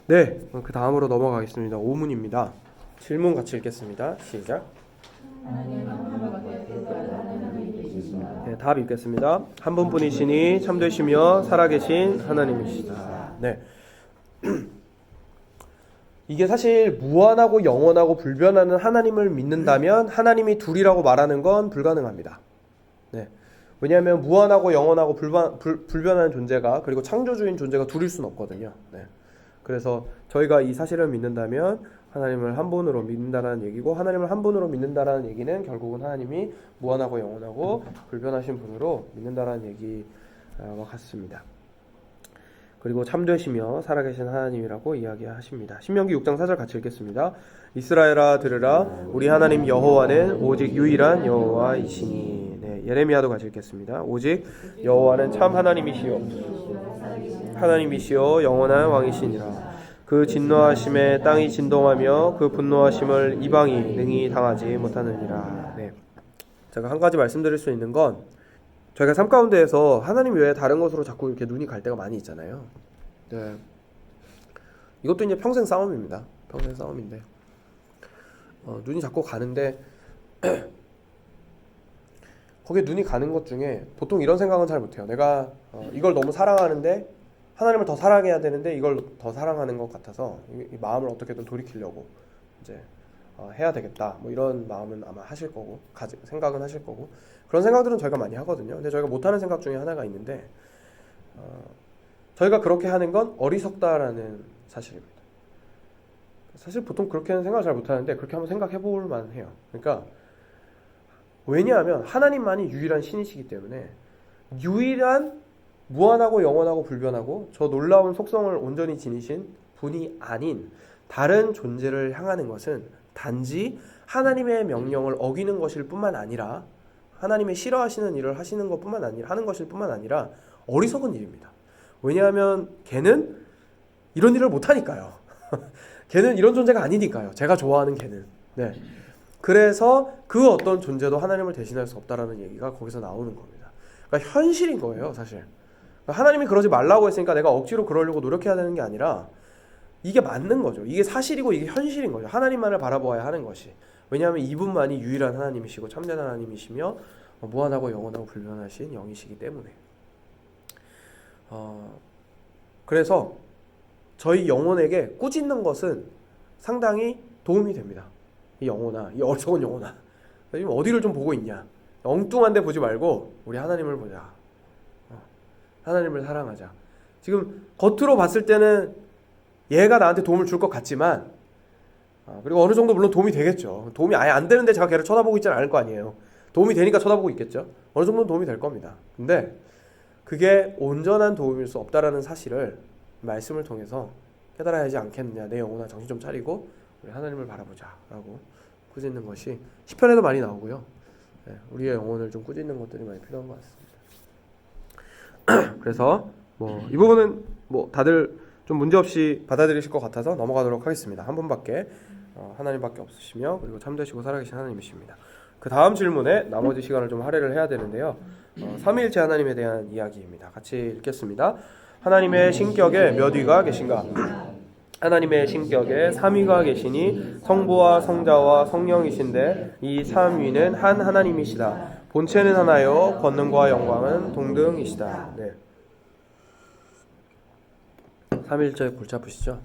네, 그 다음으로 넘어가겠습니다. 5문입니다. 질문 같이 읽겠습니다. 시작. 네, 답 읽겠습니다. 한 분뿐이시니 참되시며 살아계신 하나님이시다. 네. 이게 사실 무한하고 영원하고 불변하는 하나님을 믿는다면 하나님이 둘이라고 말하는 건 불가능합니다. 네. 왜냐하면 무한하고 영원하고 불변하는 존재가, 그리고 창조주인 존재가 둘일 수는 없거든요. 네. 그래서 저희가 이 사실을 믿는다면 하나님을 한 분으로 믿는다는 얘기고, 하나님을 한 분으로 믿는다는 얘기는 결국은 하나님이 무한하고 영원하고 불변하신 분으로 믿는다는 얘기와 같습니다. 그리고 참되시며 살아계신 하나님이라고 이야기하십니다. 신명기 6장 4절 같이 읽겠습니다. 이스라엘아 들으라, 우리 하나님 여호와는 오직 유일한 여호와이시니. 네, 예레미야도 같이 읽겠습니다. 오직 여호와는 참 하나님이시요 영원한 왕이시니라. 그 진노하심에 땅이 진동하며 그 분노하심을 이방이 능히 당하지 못하느니라. 네. 제가 한 가지 말씀드릴 수 있는 건, 저희가 삶 가운데에서 하나님 외에 다른 것으로 자꾸 이렇게 눈이 갈 때가 많이 있잖아요. 네. 이것도 이제 평생 싸움입니다. 평생 싸움인데, 눈이 자꾸 가는데 거기에 눈이 가는 것 중에 보통 이런 생각은 잘 못해요. 내가 이걸 너무 사랑하는데, 하나님을 더 사랑해야 되는데 이걸 더 사랑하는 것 같아서 이 마음을 어떻게든 돌이키려고 이제 해야 되겠다, 뭐 이런 마음은 아마 하실 거고, 생각은 하실 거고, 그런 생각들은 저희가 많이 하거든요. 근데 저희가 못하는 생각 중에 하나가 있는데, 저희가 그렇게 하는 건 어리석다라는 사실입니다. 사실 보통 그렇게는 생각을 잘 못하는데 그렇게 한번 생각해 볼 만해요. 그러니까 왜냐하면 하나님만이 유일한 신이시기 때문에, 유일한 무한하고 영원하고 불변하고 저 놀라운 속성을 온전히 지니신 분이 아닌 다른 존재를 향하는 것은 단지 하나님의 명령을 어기는 것일 뿐만 아니라, 하나님의 싫어하시는 일을 하시는 것뿐만 아니라, 하는 것일 뿐만 아니라 어리석은 일입니다. 왜냐하면 걔는 이런 일을 못하니까요. 걔는 이런 존재가 아니니까요. 제가 좋아하는 걔는. 네. 그래서 그 어떤 존재도 하나님을 대신할 수 없다라는 얘기가 거기서 나오는 겁니다. 그러니까 현실인 거예요, 사실. 하나님이 그러지 말라고 했으니까 내가 억지로 그러려고 노력해야 되는 게 아니라, 이게 맞는 거죠. 이게 사실이고 이게 현실인 거죠. 하나님만을 바라보아야 하는 것이. 왜냐하면 이분만이 유일한 하나님이시고 참된 하나님이시며 무한하고 영원하고 불변하신 영이시기 때문에. 그래서 저희 영혼에게 꾸짖는 것은 상당히 도움이 됩니다. 이 영혼아, 이 어리석은 영혼아, 지금 어디를 좀 보고 있냐. 엉뚱한 데 보지 말고 우리 하나님을 보자. 하나님을 사랑하자. 지금 겉으로 봤을 때는 얘가 나한테 도움을 줄 것 같지만, 그리고 어느 정도 물론 도움이 되겠죠. 도움이 아예 안 되는데 제가 걔를 쳐다보고 있지는 않을 거 아니에요. 도움이 되니까 쳐다보고 있겠죠. 어느 정도는 도움이 될 겁니다. 근데 그게 온전한 도움일 수 없다라는 사실을 말씀을 통해서 깨달아야 하지 않겠느냐. 내 영혼아, 정신 좀 차리고 우리 하나님을 바라보자 라고 꾸짖는 것이 시편에도 많이 나오고요. 네, 우리의 영혼을 좀 꾸짖는 것들이 많이 필요한 것 같습니다. 그래서 이 부분은 다들 좀 문제없이 받아들이실 것 같아서 넘어가도록 하겠습니다. 한 분밖에, 하나님밖에 없으시며, 그리고 참되시고 살아계신 하나님이십니다. 그 다음 질문에 나머지 시간을 좀 할애를 해야 되는데요. 삼위일체 하나님에 대한 이야기입니다. 같이 읽겠습니다. 하나님의 신격에 몇 위가 계신가? 하나님의 신격에 삼위가 계시니 성부와 성자와 성령이신데 이 삼위는 한 하나님이시다. 본체는 하나요 권능과 영광은 동등이시다. 네. 삼위일체 골치 아프시죠?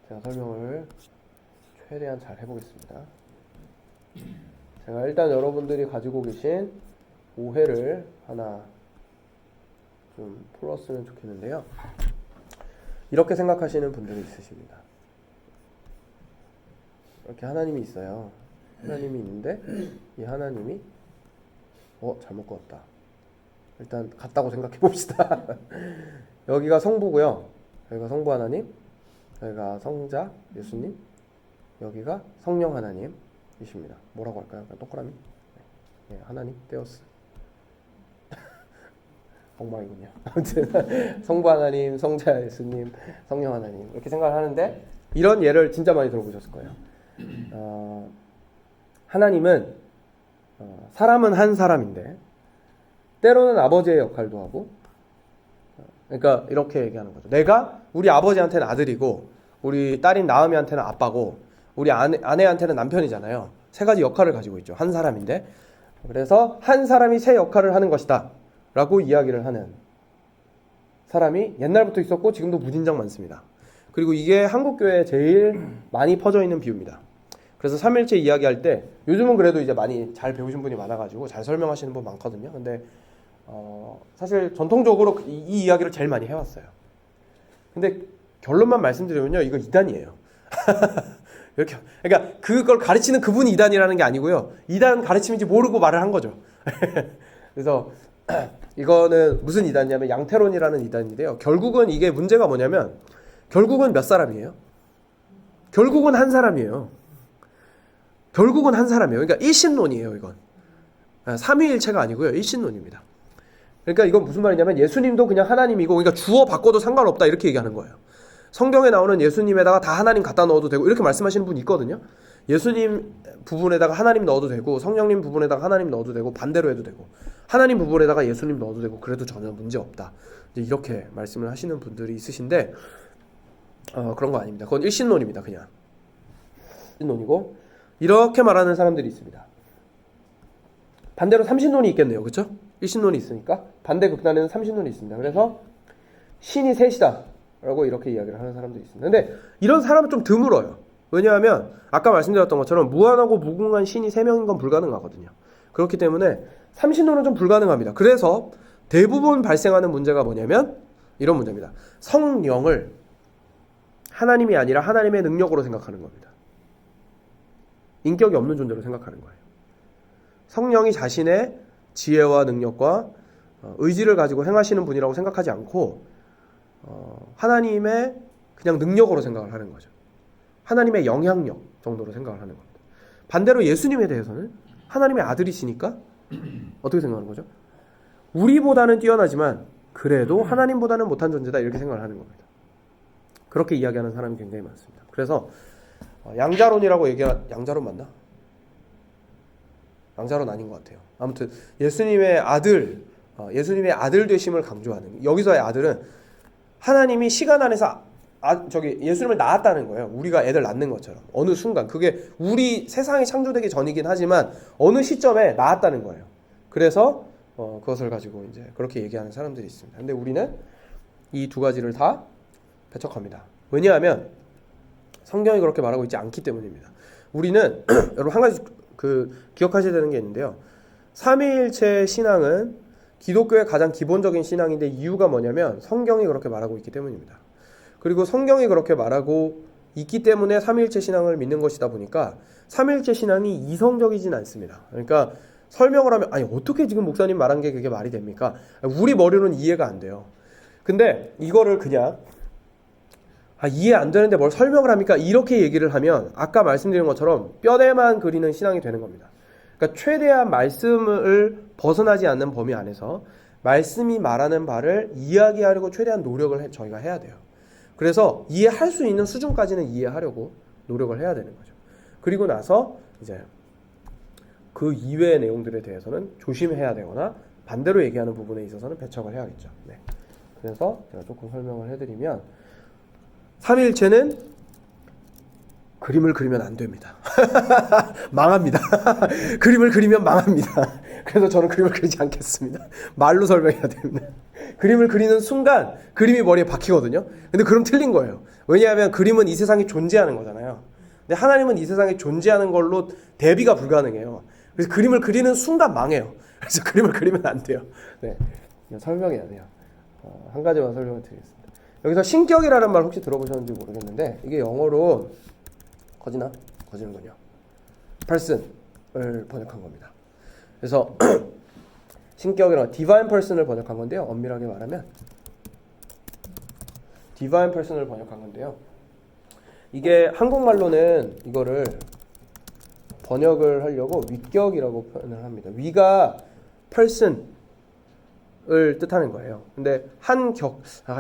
제가 설명을 최대한 잘 해보겠습니다. 제가 일단 여러분들이 가지고 계신 오해를 하나 좀 풀었으면 좋겠는데요. 이렇게 생각하시는 분들이 있으십니다. 이렇게 하나님이 있어요. 하나님이 있는데 이 하나님이 잘못 그었다. 일단 같다고 생각해 봅시다. 여기가 성부고요. 여기가 성부 하나님, 여기가 성자 예수님, 여기가 성령 하나님이십니다. 뭐라고 할까요? 동그라미? 네, 하나님, 데오스. 엉망이군요. 아무튼 성부 하나님, 성자 예수님, 성령 하나님, 이렇게 생각을 하는데, 이런 예를 진짜 많이 들어보셨을 거예요. 하나님은 사람은 한 사람인데 때로는 아버지의 역할도 하고, 그러니까 이렇게 얘기하는 거죠. 내가 우리 아버지한테는 아들이고 우리 딸인 나음이한테는 아빠고 우리 아내한테는 남편이잖아요. 세 가지 역할을 가지고 있죠. 한 사람인데. 그래서 한 사람이 세 역할을 하는 것이다 라고 이야기를 하는 사람이 옛날부터 있었고 지금도 무진장 많습니다. 그리고 이게 한국교회에 제일 많이 퍼져 있는 비유입니다. 그래서 삼일체 이야기할 때 요즘은 그래도 이제 많이 잘 배우신 분이 많아가지고 잘 설명하시는 분 많거든요. 근데 사실 전통적으로 이 이야기를 제일 많이 해왔어요. 근데 결론만 말씀드리면요, 이거 이단이에요. 이렇게, 그러니까 그걸 가르치는 그분이 이단이라는 게 아니고요, 이단 가르침인지 모르고 말을 한 거죠. 그래서 이거는 무슨 이단이냐면 양태론이라는 이단인데요. 결국은 이게 문제가 뭐냐면 결국은 몇 사람이에요? 결국은 한 사람이에요. 결국은 한 사람이에요. 그러니까 일신론이에요, 이건. 삼위일체가 아니고요, 일신론입니다. 그러니까 이건 무슨 말이냐면 예수님도 그냥 하나님이고, 그러니까 주어 바꿔도 상관없다 이렇게 얘기하는 거예요. 성경에 나오는 예수님에다가 다 하나님 갖다 넣어도 되고 이렇게 말씀하시는 분이 있거든요. 예수님 부분에다가 하나님 넣어도 되고 성령님 부분에다가 하나님 넣어도 되고 반대로 해도 되고 하나님 부분에다가 예수님 넣어도 되고 그래도 전혀 문제 없다. 이렇게 말씀을 하시는 분들이 있으신데 그런 거 아닙니다. 그건 일신론입니다. 그냥 일신론이고 이렇게 말하는 사람들이 있습니다. 반대로 삼신론이 있겠네요. 그렇죠? 일신론이 있으니까 반대 극단에는 삼신론이 있습니다. 그래서 신이 셋이다 라고 이렇게 이야기를 하는 사람들이 있습니다. 근데 이런 사람은 좀 드물어요. 왜냐하면 아까 말씀드렸던 것처럼 무한하고 무궁한 신이 3명인 건 불가능하거든요. 그렇기 때문에 삼신론은 좀 불가능합니다. 그래서 대부분 발생하는 문제가 뭐냐면 이런 문제입니다. 성령을 하나님이 아니라 하나님의 능력으로 생각하는 겁니다. 인격이 없는 존재로 생각하는 거예요. 성령이 자신의 지혜와 능력과 의지를 가지고 행하시는 분이라고 생각하지 않고 하나님의 그냥 능력으로 생각을 하는 거죠. 하나님의 영향력 정도로 생각을 하는 겁니다. 반대로 예수님에 대해서는 하나님의 아들이시니까 어떻게 생각하는 거죠? 우리보다는 뛰어나지만 그래도 하나님보다는 못한 존재다 이렇게 생각을 하는 겁니다. 그렇게 이야기하는 사람이 굉장히 많습니다. 그래서 양자론이라고 양자론 맞나? 양자론 아닌 것 같아요. 아무튼 예수님의 아들 되심을 강조하는, 여기서의 아들은 하나님이 시간 안에서 예수님을 낳았다는 거예요. 우리가 애들 낳는 것처럼 어느 순간, 그게 우리 세상이 창조되기 전이긴 하지만 어느 시점에 낳았다는 거예요. 그래서 그것을 가지고 이제 그렇게 얘기하는 사람들이 있습니다. 근데 우리는 이 두 가지를 다 배척합니다. 왜냐하면 성경이 그렇게 말하고 있지 않기 때문입니다. 우리는 여러분 한 가지 기억하셔야 되는 게 있는데요. 삼위일체 신앙은 기독교의 가장 기본적인 신앙인데 이유가 뭐냐면 성경이 그렇게 말하고 있기 때문입니다. 그리고 성경이 그렇게 말하고 있기 때문에 삼위일체 신앙을 믿는 것이다 보니까 삼위일체 신앙이 이성적이진 않습니다. 그러니까 설명을 하면 아니 어떻게 지금 목사님 말한 게 그게 말이 됩니까? 우리 머리로는 이해가 안 돼요. 근데 이거를 그냥 이해 안 되는데 뭘 설명을 합니까? 이렇게 얘기를 하면 아까 말씀드린 것처럼 뼈대만 그리는 신앙이 되는 겁니다. 그러니까 최대한 말씀을 벗어나지 않는 범위 안에서 말씀이 말하는 바를 이야기하려고 최대한 노력을 저희가 해야 돼요. 그래서 이해할 수 있는 수준까지는 이해하려고 노력을 해야 되는 거죠. 그리고 나서 이제 그 이외의 내용들에 대해서는 조심해야 되거나 반대로 얘기하는 부분에 있어서는 배척을 해야겠죠. 네. 그래서 제가 조금 설명을 해드리면 삼위일체는 그림을 그리면 안 됩니다. 망합니다. 그림을 그리면 망합니다. 그래서 저는 그림을 그리지 않겠습니다. 말로 설명해야 됩니다. 그림을 그리는 순간 그림이 머리에 박히거든요. 근데 그럼 틀린 거예요. 왜냐하면 그림은 이 세상에 존재하는 거잖아요. 근데 하나님은 이 세상에 존재하는 걸로 대비가 불가능해요. 그래서 그림을 그리는 순간 망해요. 그래서 그림을 그리면 안 돼요. 네, 설명해야 돼요. 한 가지만 설명을 드리겠습니다. 여기서 신격이라는 말 혹시 들어보셨는지 모르겠는데 이게 영어로 거지는군요. person을 번역한 겁니다. 그래서 신격이라는 divine person을 번역한 건데요. 엄밀하게 말하면 divine person을 번역한 건데요. 이게 한국말로는 이거를 번역을 하려고 위격이라고 표현을 합니다. 위가 person을 뜻하는 거예요. 근데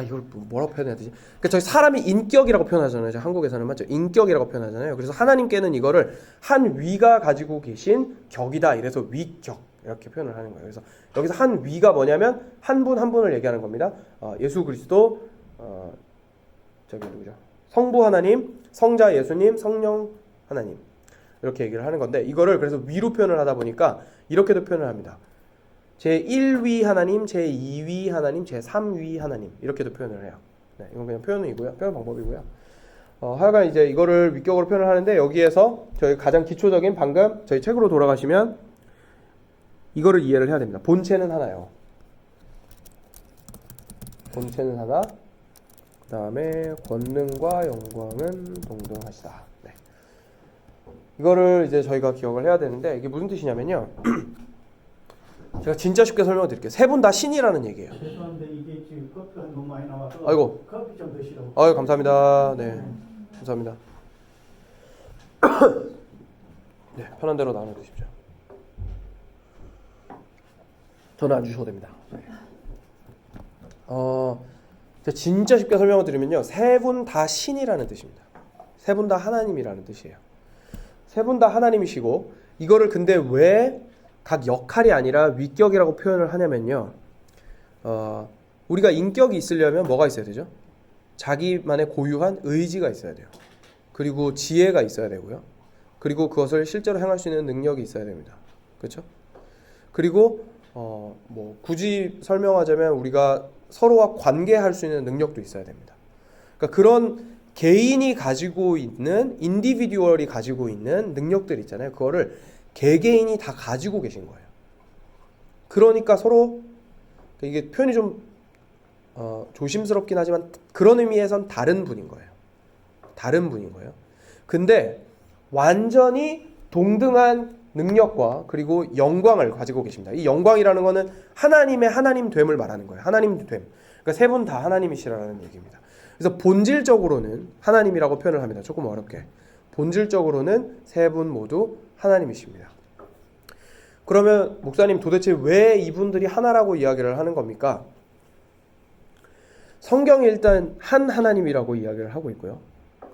이걸 뭐라고 표현해야 되지? 그러니까 저희 사람이 인격이라고 표현하잖아요. 한국에서는 맞죠? 인격이라고 표현하잖아요. 그래서 하나님께는 이거를 한 위가 가지고 계신 격이다. 이래서 위격. 이렇게 표현을 하는 거예요. 그래서 여기서 한 위가 뭐냐면 한 분 한 분을 얘기하는 겁니다. 예수 그리스도, 저기 누구죠? 성부 하나님, 성자 예수님, 성령 하나님, 이렇게 얘기를 하는 건데, 이거를 그래서 위로 표현을 하다 보니까 이렇게도 표현을 합니다. 제1위 하나님, 제2위 하나님, 제3위 하나님, 이렇게도 표현을 해요. 네, 이건 그냥 표현 방법이고요. 하여간 이제 이거를 위격으로 표현을 하는데, 여기에서 저희 가장 기초적인, 방금 저희 책으로 돌아가시면 이거를 이해를 해야 됩니다. 본체는 하나요. 본체는 하나, 그 다음에 권능과 영광은 동등하시다. 네. 이거를 이제 저희가 기억을 해야 되는데, 이게 무슨 뜻이냐면요. 제가 진짜 쉽게 설명을 드릴게요. 세 분 다 신이라는 얘기예요. 죄송한데 이게 지금 커피가 너무 많이 나와서 아이고. 커피 좀 드시라고. 아유, 감사합니다. 네, 감사합니다. 네, 편한 대로 나눠 드십시오. 저는 안 주셔도 됩니다. 네. 제가 진짜 쉽게 설명을 드리면요, 세 분 다 신이라는 뜻입니다. 세 분 다 하나님이라는 뜻이에요. 세 분 다 하나님이시고, 이거를 근데 왜 각 역할이 아니라 위격이라고 표현을 하냐면요, 우리가 인격이 있으려면 뭐가 있어야 되죠? 자기만의 고유한 의지가 있어야 돼요. 그리고 지혜가 있어야 되고요. 그리고 그것을 실제로 행할 수 있는 능력이 있어야 됩니다. 그렇죠? 그리고 뭐 굳이 설명하자면 우리가 서로와 관계할 수 있는 능력도 있어야 됩니다. 그러니까 그런 개인이 가지고 있는, 인디비듀얼이 가지고 있는 능력들 있잖아요. 그거를 개개인이 다 가지고 계신 거예요. 그러니까 서로, 이게 표현이 좀 조심스럽긴 하지만 그런 의미에선 다른 분인 거예요. 다른 분인 거예요. 근데 완전히 동등한 능력과 그리고 영광을 가지고 계십니다. 이 영광이라는 거는 하나님의 하나님됨을 말하는 거예요. 하나님됨. 그러니까 세 분 다 하나님이시라는 얘기입니다. 그래서 본질적으로는 하나님이라고 표현을 합니다. 조금 어렵게. 본질적으로는 세 분 모두 하나님이십니다. 그러면 목사님, 도대체 왜 이분들이 하나라고 이야기를 하는 겁니까? 성경이 일단 한 하나님이라고 이야기를 하고 있고요.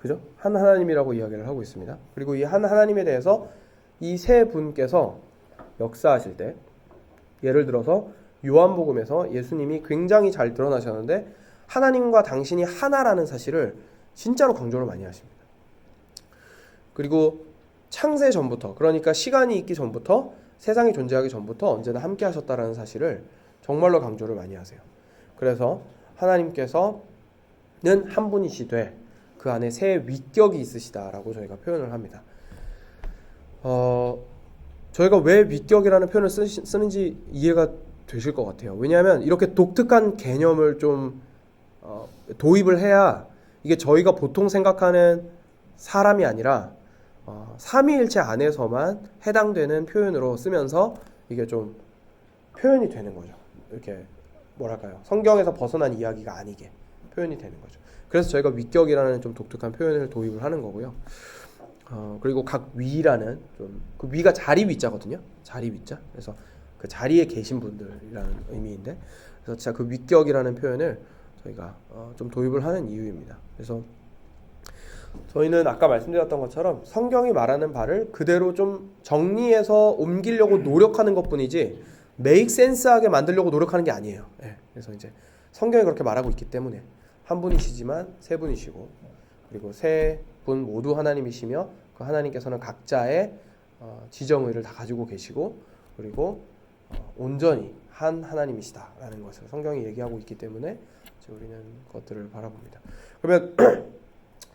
그죠? 한 하나님이라고 이야기를 하고 있습니다. 그리고 이 한 하나님에 대해서 이 세 분께서 역사하실 때, 예를 들어서 요한복음에서 예수님이 굉장히 잘 드러나셨는데, 하나님과 당신이 하나라는 사실을 진짜로 강조를 많이 하십니다. 그리고 창세 전부터, 그러니까 시간이 있기 전부터, 세상이 존재하기 전부터 언제나 함께 하셨다라는 사실을 정말로 강조를 많이 하세요. 그래서 하나님께서는 한 분이시되 그 안에 세 위격이 있으시다라고 저희가 표현을 합니다. 저희가 왜 위격이라는 표현을 쓰는지 이해가 되실 것 같아요. 왜냐하면 이렇게 독특한 개념을 좀 도입을 해야, 이게 저희가 보통 생각하는 사람이 아니라 삼위일체 안에서만 해당되는 표현으로 쓰면서 이게 좀 표현이 되는 거죠. 이렇게 뭐랄까요, 성경에서 벗어난 이야기가 아니게 표현이 되는 거죠. 그래서 저희가 위격이라는 좀 독특한 표현을 도입을 하는 거고요. 그리고 각 위라는, 좀 그 위가 자리 위자거든요. 자리 위자. 그래서 그 자리에 계신 분들이라는 의미인데, 그래서 진짜 그 위격이라는 표현을 저희가 좀 도입을 하는 이유입니다. 그래서 저희는 아까 말씀드렸던 것처럼 성경이 말하는 바를 그대로 좀 정리해서 옮기려고 노력하는 것뿐이지 메이크 센스하게 만들려고 노력하는 게 아니에요. 네. 그래서 이제 성경이 그렇게 말하고 있기 때문에 한 분이시지만 세 분이시고, 그리고 세 분 모두 하나님이시며 그 하나님께서는 각자의 지정의를 다 가지고 계시고, 그리고 온전히 한 하나님이시다라는 것을 성경이 얘기하고 있기 때문에 우리는 그것들을 바라봅니다. 그러면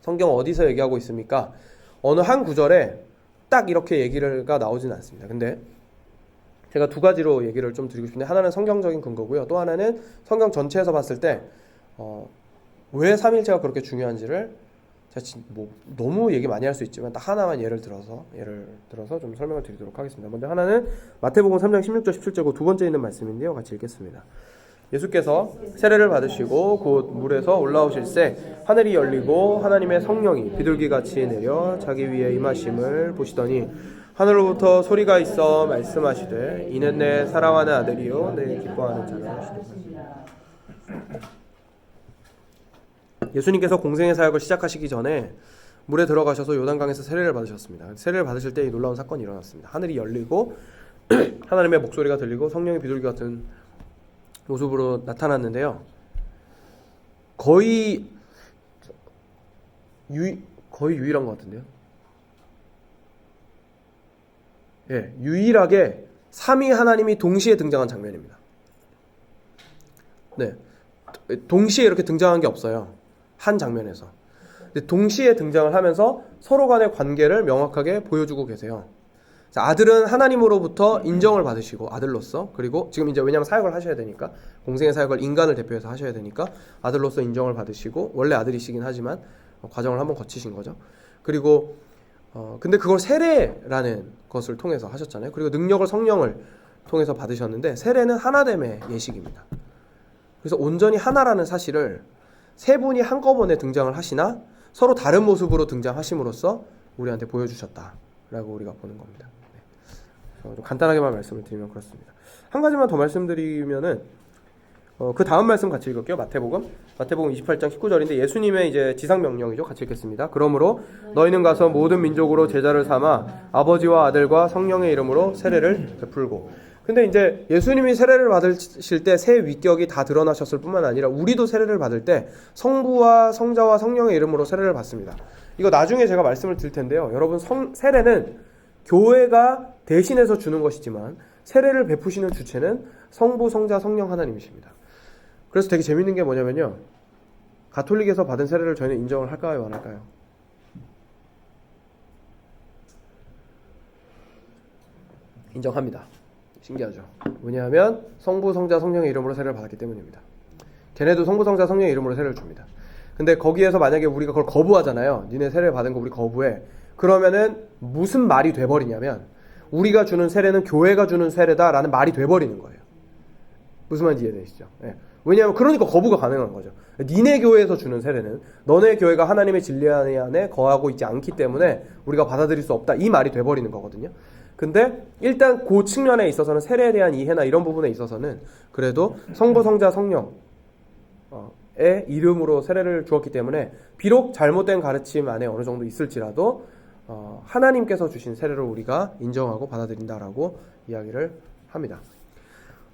성경 어디서 얘기하고 있습니까? 어느 한 구절에 딱 이렇게 얘기가 나오진 않습니다. 근데 제가 두 가지로 얘기를 좀 드리고 싶은데, 하나는 성경적인 근거고요. 또 하나는 성경 전체에서 봤을 때 왜 삼일체가 그렇게 중요한지를, 제가 뭐 너무 얘기 많이 할 수 있지만 딱 하나만 예를 들어서 좀 설명을 드리도록 하겠습니다. 먼저 하나는 마태복음 3장 16절 17절고 두 번째 있는 말씀인데요. 같이 읽겠습니다. 예수께서 세례를 받으시고 곧 물에서 올라오실새 하늘이 열리고 하나님의 성령이 비둘기같이 내려 자기 위에 임하심을 보시더니 하늘로부터 소리가 있어 말씀하시되 이는 내 사랑하는 아들이요 내 기뻐하는 자라 하시니라. 예수님께서 공생의 사역을 시작하시기 전에 물에 들어가셔서 요단강에서 세례를 받으셨습니다. 세례를 받으실 때 이 놀라운 사건이 일어났습니다. 하늘이 열리고 하나님의 목소리가 들리고 성령의 비둘기 같은 모습으로 나타났는데요. 거의 유일한 것 같은데요. 예, 유일하게 삼위 하나님이 동시에 등장한 장면입니다. 네, 동시에 이렇게 등장한 게 없어요. 한 장면에서. 근데 동시에 등장을 하면서 서로 간의 관계를 명확하게 보여주고 계세요. 자, 아들은 하나님으로부터 인정을 받으시고 아들로서, 그리고 지금 이제 왜냐하면 사역을 하셔야 되니까, 공생의 사역을 인간을 대표해서 하셔야 되니까 아들로서 인정을 받으시고, 원래 아들이시긴 하지만 과정을 한번 거치신 거죠. 그리고 근데 그걸 세례라는 것을 통해서 하셨잖아요. 그리고 능력을 성령을 통해서 받으셨는데, 세례는 하나됨의 예식입니다. 그래서 온전히 하나라는 사실을 세 분이 한꺼번에 등장을 하시나 서로 다른 모습으로 등장하심으로써 우리한테 보여주셨다라고 우리가 보는 겁니다. 좀 간단하게만 말씀을 드리면 그렇습니다. 한 가지만 더 말씀드리면은 그 다음 말씀 같이 읽을게요. 마태복음 28장 19절인데 예수님의 이제 지상 명령이죠. 같이 읽겠습니다. 그러므로 너희는 가서 모든 민족으로 제자를 삼아 아버지와 아들과 성령의 이름으로 세례를 베풀고. 근데 이제 예수님이 세례를 받으실 때 새 위격이 다 드러나셨을 뿐만 아니라 우리도 세례를 받을 때 성부와 성자와 성령의 이름으로 세례를 받습니다. 이거 나중에 제가 말씀을 드릴 텐데요. 여러분, 세례는 교회가 대신해서 주는 것이지만 세례를 베푸시는 주체는 성부, 성자, 성령 하나님이십니다. 그래서 되게 재밌는 게 뭐냐면요. 가톨릭에서 받은 세례를 저희는 인정을 할까요, 안 할까요? 인정합니다. 신기하죠. 왜냐하면 성부, 성자, 성령의 이름으로 세례를 받았기 때문입니다. 걔네도 성부, 성자, 성령의 이름으로 세례를 줍니다. 근데 거기에서 만약에 우리가 그걸 거부하잖아요. 니네 세례를 받은 거 우리 거부해. 그러면은 무슨 말이 돼버리냐면 우리가 주는 세례는 교회가 주는 세례다라는 말이 돼버리는 거예요. 무슨 말인지 이해되시죠? 네. 왜냐하면 그러니까 거부가 가능한 거죠. 니네 교회에서 주는 세례는 너네 교회가 하나님의 진리 안에 거하고 있지 않기 때문에 우리가 받아들일 수 없다. 이 말이 돼버리는 거거든요. 근데 일단 그 측면에 있어서는 세례에 대한 이해나 이런 부분에 있어서는 그래도 성부, 성자, 성령의 이름으로 세례를 주었기 때문에 비록 잘못된 가르침 안에 어느 정도 있을지라도 하나님께서 주신 세례를 우리가 인정하고 받아들인다라고 이야기를 합니다.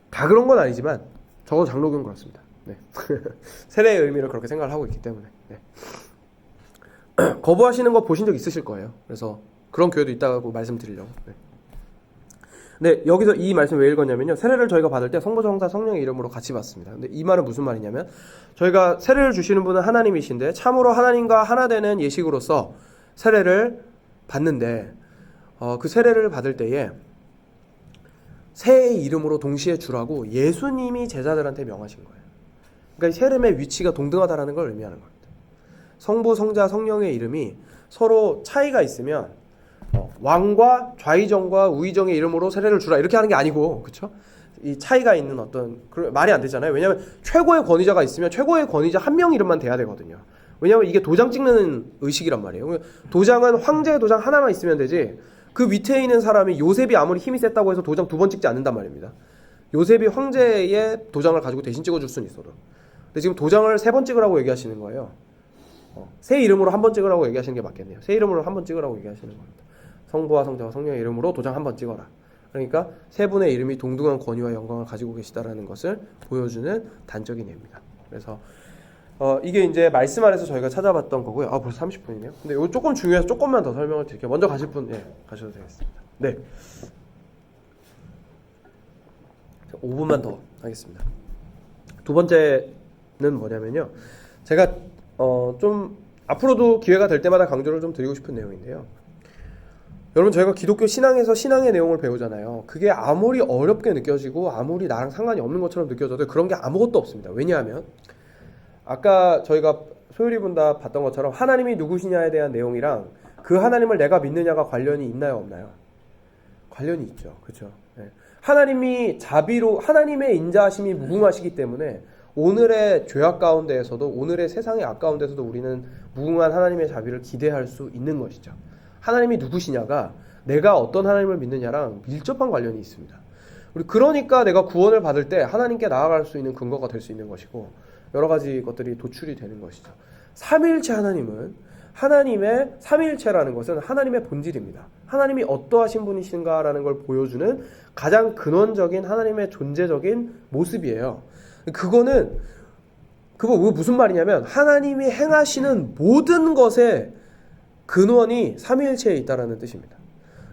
다 그런 건 아니지만 적어도 장로교는 그렇습니다. 네. 세례의 의미를 그렇게 생각을 하고 있기 때문에. 네. 거부하시는 거 보신 적 있으실 거예요. 그래서 그런 교회도 있다고 말씀드리려고. 네. 근데 여기서 이 말씀 왜 읽었냐면요. 세례를 저희가 받을 때 성부, 성자, 성령의 이름으로 같이 받습니다. 근데 이 말은 무슨 말이냐면 저희가 세례를 주시는 분은 하나님이신데 참으로 하나님과 하나 되는 예식으로서 세례를 받는데 그 세례를 받을 때에 새의 이름으로 동시에 주라고 예수님이 제자들한테 명하신 거예요. 그러니까 세례의 위치가 동등하다라는 걸 의미하는 겁니다. 성부, 성자, 성령의 이름이 서로 차이가 있으면 왕과 좌의정과 우의정의 이름으로 세례를 주라 이렇게 하는 게 아니고, 그렇죠? 이 차이가 있는 어떤 말이 안 되잖아요. 왜냐하면 최고의 권위자가 있으면 최고의 권위자 한 명 이름만 돼야 되거든요. 왜냐하면 이게 도장 찍는 의식이란 말이에요. 도장은 황제의 도장 하나만 있으면 되지 그 밑에 있는 사람이 요셉이 아무리 힘이 셌다고 해서 도장 2번 찍지 않는단 말입니다. 요셉이 황제의 도장을 가지고 대신 찍어줄 수는 있어도. 근데 지금 도장을 3번 찍으라고 얘기하시는 거예요. 새 이름으로 1번 찍으라고 얘기하시는 게 맞겠네요. 새 이름으로 1번 찍으라고 얘기하시는 겁니다. 성부와 성자와 성령의 이름으로 도장 1번 찍어라. 그러니까 세 분의 이름이 동등한 권위와 영광을 가지고 계시다라는 것을 보여주는 단적인 예입니다. 그래서 이게 이제 말씀 안에서 저희가 찾아봤던 거고요. 벌써 30분이네요. 근데 이거 조금 중요해서 조금만 더 설명을 드릴게요. 먼저 가실 분, 가셔도 되겠습니다. 네. 5분만 더 하겠습니다. 두 번째는 뭐냐면요. 제가 좀 앞으로도 기회가 될 때마다 강조를 좀 드리고 싶은 내용인데요. 여러분, 저희가 기독교 신앙에서 신앙의 내용을 배우잖아요. 그게 아무리 어렵게 느껴지고 아무리 나랑 상관이 없는 것처럼 느껴져도 그런 게 아무것도 없습니다. 왜냐하면 아까 저희가 소율이 분 다 봤던 것처럼 하나님이 누구시냐에 대한 내용이랑 그 하나님을 내가 믿느냐가 관련이 있나요, 없나요? 관련이 있죠. 그렇죠? 네. 하나님이 하나님의 인자하심이 무궁하시기 때문에 오늘의 죄악 가운데에서도, 오늘의 세상의 악 가운데서도 우리는 무궁한 하나님의 자비를 기대할 수 있는 것이죠. 하나님이 누구시냐가 내가 어떤 하나님을 믿느냐랑 밀접한 관련이 있습니다. 그러니까 내가 구원을 받을 때 하나님께 나아갈 수 있는 근거가 될 수 있는 것이고 여러 가지 것들이 도출이 되는 것이죠. 삼위일체 하나님은, 하나님의 삼위일체라는 것은 하나님의 본질입니다. 하나님이 어떠하신 분이신가라는 걸 보여주는 가장 근원적인 하나님의 존재적인 모습이에요. 그거 무슨 말이냐면 하나님이 행하시는 모든 것의 근원이 삼위일체에 있다라는 뜻입니다.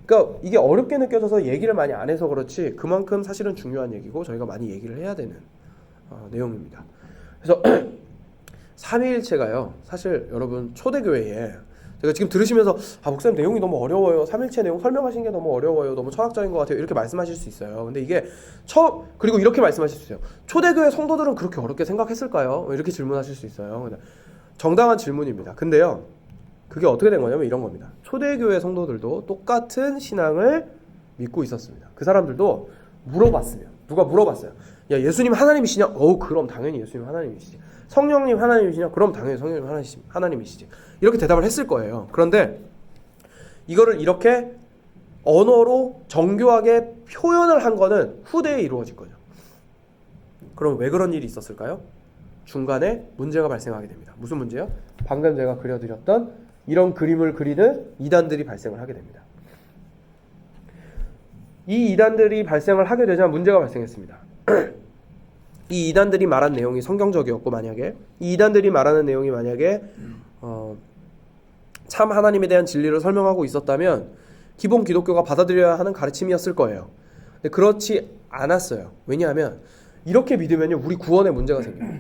그러니까 이게 어렵게 느껴져서 얘기를 많이 안 해서 그렇지 그만큼 사실은 중요한 얘기고 저희가 많이 얘기를 해야 되는 내용입니다. 그래서 삼위일체가요. 사실 여러분 초대교회에 제가 지금 들으시면서 목사님 내용이 너무 어려워요. 삼위일체 내용 설명하신 게 너무 어려워요. 너무 철학적인 것 같아요. 이렇게 말씀하실 수 있어요. 근데 이게 그리고 이렇게 말씀하실 수 있어요. 초대교회 성도들은 그렇게 어렵게 생각했을까요? 이렇게 질문하실 수 있어요. 정당한 질문입니다. 근데요. 그게 어떻게 된 거냐면 이런 겁니다. 초대교회 성도들도 똑같은 신앙을 믿고 있었습니다. 그 사람들도 누가 물어봤어요. 야, 예수님 하나님이시냐? 그럼 당연히 예수님 하나님이시지. 성령님 하나님이시냐? 그럼 당연히 성령님 하나님이시지. 이렇게 대답을 했을 거예요. 그런데 이거를 이렇게 언어로 정교하게 표현을 한 거는 후대에 이루어질 거죠. 그럼 왜 그런 일이 있었을까요? 중간에 문제가 발생하게 됩니다. 무슨 문제요? 방금 제가 그려드렸던 이런 그림을 그리는 이단들이 발생을 하게 됩니다. 이 이단들이 발생을 하게 되자 문제가 발생했습니다. 이 이단들이 말한 내용이 성경적이었고 만약에 이 이단들이 말하는 내용이 만약에 참 하나님에 대한 진리를 설명하고 있었다면 기본 기독교가 받아들여야 하는 가르침이었을 거예요. 근데 그렇지 않았어요. 왜냐하면 이렇게 믿으면요 우리 구원에 문제가 생겨요.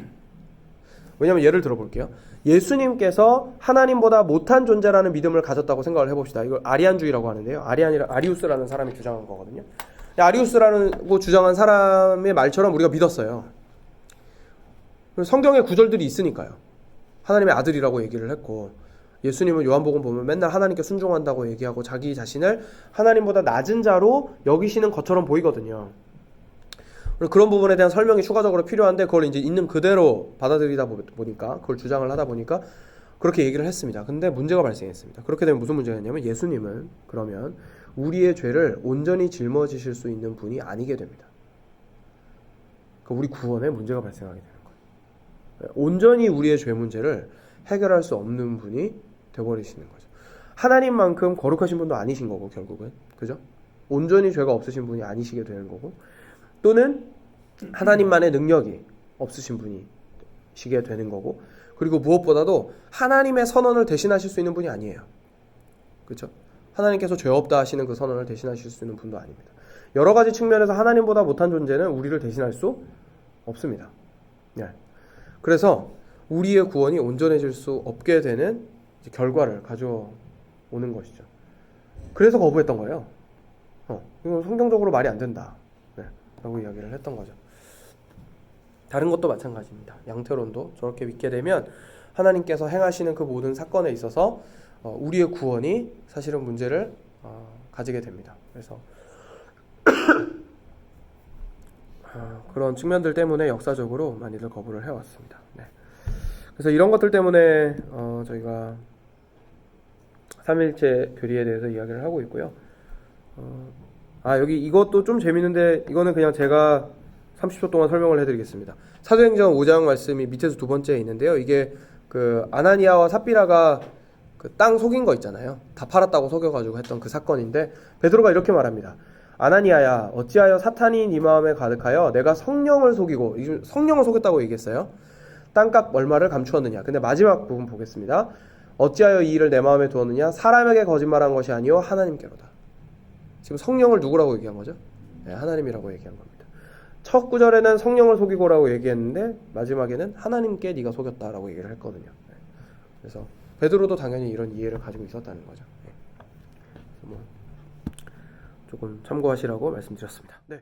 왜냐하면 예를 들어볼게요. 예수님께서 하나님보다 못한 존재라는 믿음을 가졌다고 생각을 해봅시다. 이걸 아리안주의라고 하는데요. 아리우스라는 사람이 주장한 거거든요. 아리우스라고 주장한 사람의 말처럼 우리가 믿었어요. 성경에 구절들이 있으니까요. 하나님의 아들이라고 얘기를 했고 예수님은 요한복음 보면 맨날 하나님께 순종한다고 얘기하고 자기 자신을 하나님보다 낮은 자로 여기시는 것처럼 보이거든요. 그런 부분에 대한 설명이 추가적으로 필요한데 그걸 이제 있는 그대로 받아들이다 보니까 그걸 주장을 하다 보니까 그렇게 얘기를 했습니다. 근데 문제가 발생했습니다. 그렇게 되면 무슨 문제가 있냐면 예수님은 그러면 우리의 죄를 온전히 짊어지실 수 있는 분이 아니게 됩니다. 우리 구원에 문제가 발생하게 되는 거예요. 온전히 우리의 죄 문제를 해결할 수 없는 분이 되어버리시는 거죠. 하나님만큼 거룩하신 분도 아니신 거고 결국은 그죠? 온전히 죄가 없으신 분이 아니시게 되는 거고 또는 하나님만의 능력이 없으신 분이시게 되는 거고 그리고 무엇보다도 하나님의 선언을 대신하실 수 있는 분이 아니에요. 그렇죠? 하나님께서 죄 없다 하시는 그 선언을 대신하실 수 있는 분도 아닙니다. 여러 가지 측면에서 하나님보다 못한 존재는 우리를 대신할 수 없습니다. 네. 그래서 우리의 구원이 온전해질 수 없게 되는 결과를 가져오는 것이죠. 그래서 거부했던 거예요. 이건 성경적으로 말이 안 된다. 네. 라고 이야기를 했던 거죠. 다른 것도 마찬가지입니다. 양태론도 저렇게 믿게 되면 하나님께서 행하시는 그 모든 사건에 있어서 우리의 구원이 사실은 문제를 가지게 됩니다. 그래서 그런 측면들 때문에 역사적으로 많이들 거부를 해왔습니다. 네. 그래서 이런 것들 때문에 저희가 삼일체 교리에 대해서 이야기를 하고 있고요. 여기 이것도 좀 재밌는데 이거는 그냥 제가 30초 동안 설명을 해드리겠습니다. 사도행전 5장 말씀이 밑에서 두 번째에 있는데요. 이게 그 아나니아와 삽비라가 그 땅 속인 거 있잖아요. 다 팔았다고 속여가지고 했던 그 사건인데 베드로가 이렇게 말합니다. 아나니아야 어찌하여 사탄이 네 마음에 가득하여 내가 성령을 속이고 성령을 속였다고 얘기했어요. 땅값 얼마를 감추었느냐. 근데 마지막 부분 보겠습니다. 어찌하여 이 일을 내 마음에 두었느냐. 사람에게 거짓말한 것이 아니요 하나님께로다. 지금 성령을 누구라고 얘기한 거죠? 네, 하나님이라고 얘기한 겁니다. 첫 구절에는 성령을 속이고라고 얘기했는데 마지막에는 하나님께 네가 속였다라고 얘기를 했거든요. 네. 그래서 베드로도 당연히 이런 이해를 가지고 있었다는 거죠. 네. 조금 참고하시라고 말씀드렸습니다. 네.